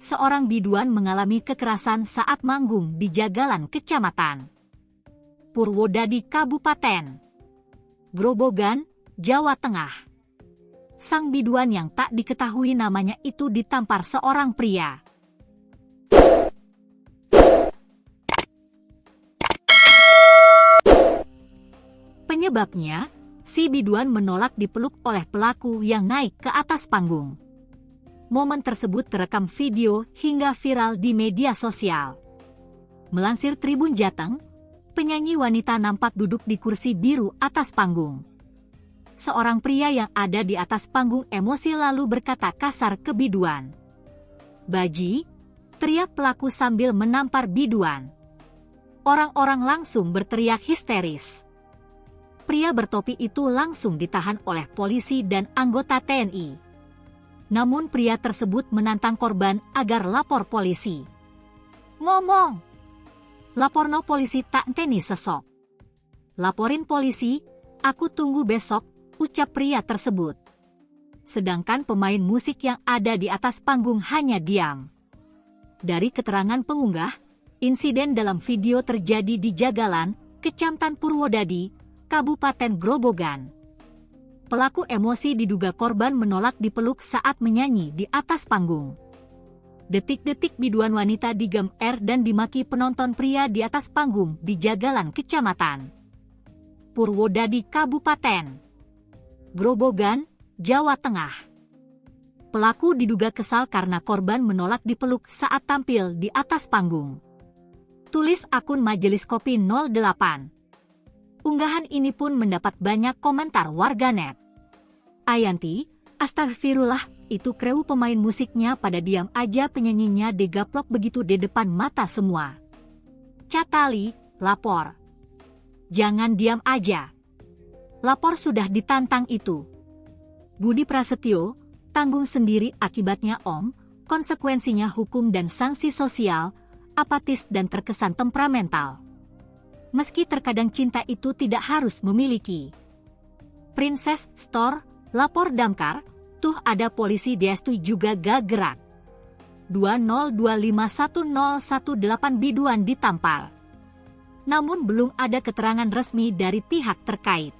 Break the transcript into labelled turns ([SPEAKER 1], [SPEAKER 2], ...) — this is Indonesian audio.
[SPEAKER 1] seorang biduan mengalami kekerasan saat manggung di Jagalan Kecamatan Purwodadi Kabupaten Grobogan, Jawa Tengah. Sang biduan yang tak diketahui namanya itu ditampar seorang pria. Penyebabnya, si biduan menolak dipeluk oleh pelaku yang naik ke atas panggung. Momen tersebut terekam video hingga viral di media sosial. Melansir Tribun Jateng, penyanyi wanita nampak duduk di kursi biru atas panggung. Seorang pria yang ada di atas panggung emosi lalu berkata kasar ke biduan. "Baji!" teriak pelaku sambil menampar biduan. Orang-orang langsung berteriak histeris. Pria bertopi itu langsung ditahan oleh polisi dan anggota TNI. Namun pria tersebut menantang korban agar lapor polisi. "Ngomong! Laporno polisi tak enteni sesok. Laporin polisi, aku tunggu besok," ucap pria tersebut. Sedangkan pemain musik yang ada di atas panggung hanya diam. Dari keterangan pengunggah, insiden dalam video terjadi di Jagalan, Kecamatan Purwodadi, Kabupaten Grobogan. Pelaku emosi diduga korban menolak dipeluk saat menyanyi di atas panggung. Detik-detik biduan wanita digem-er dan dimaki penonton pria di atas panggung di Jagalan Kecamatan Purwodadi Kabupaten Grobogan, Jawa Tengah. Pelaku diduga kesal karena korban menolak dipeluk saat tampil di atas panggung. Tulis akun Majelis Kopi 08. Unggahan ini pun mendapat banyak komentar warganet. "Ayanti, astagfirullah, itu kreu pemain musiknya pada diam aja, penyanyinya degaplok begitu di depan mata semua. Catali, lapor. Jangan diam aja. Lapor sudah ditantang itu. Budi Prasetyo, tanggung sendiri akibatnya Om, konsekuensinya hukum dan sanksi sosial, apatis dan terkesan temperamental. Meski terkadang cinta itu tidak harus memiliki. Princess Store, lapor damkar, tuh ada polisi destu juga gak gerak. 202510118 biduan ditampar. Namun belum ada keterangan resmi dari pihak terkait.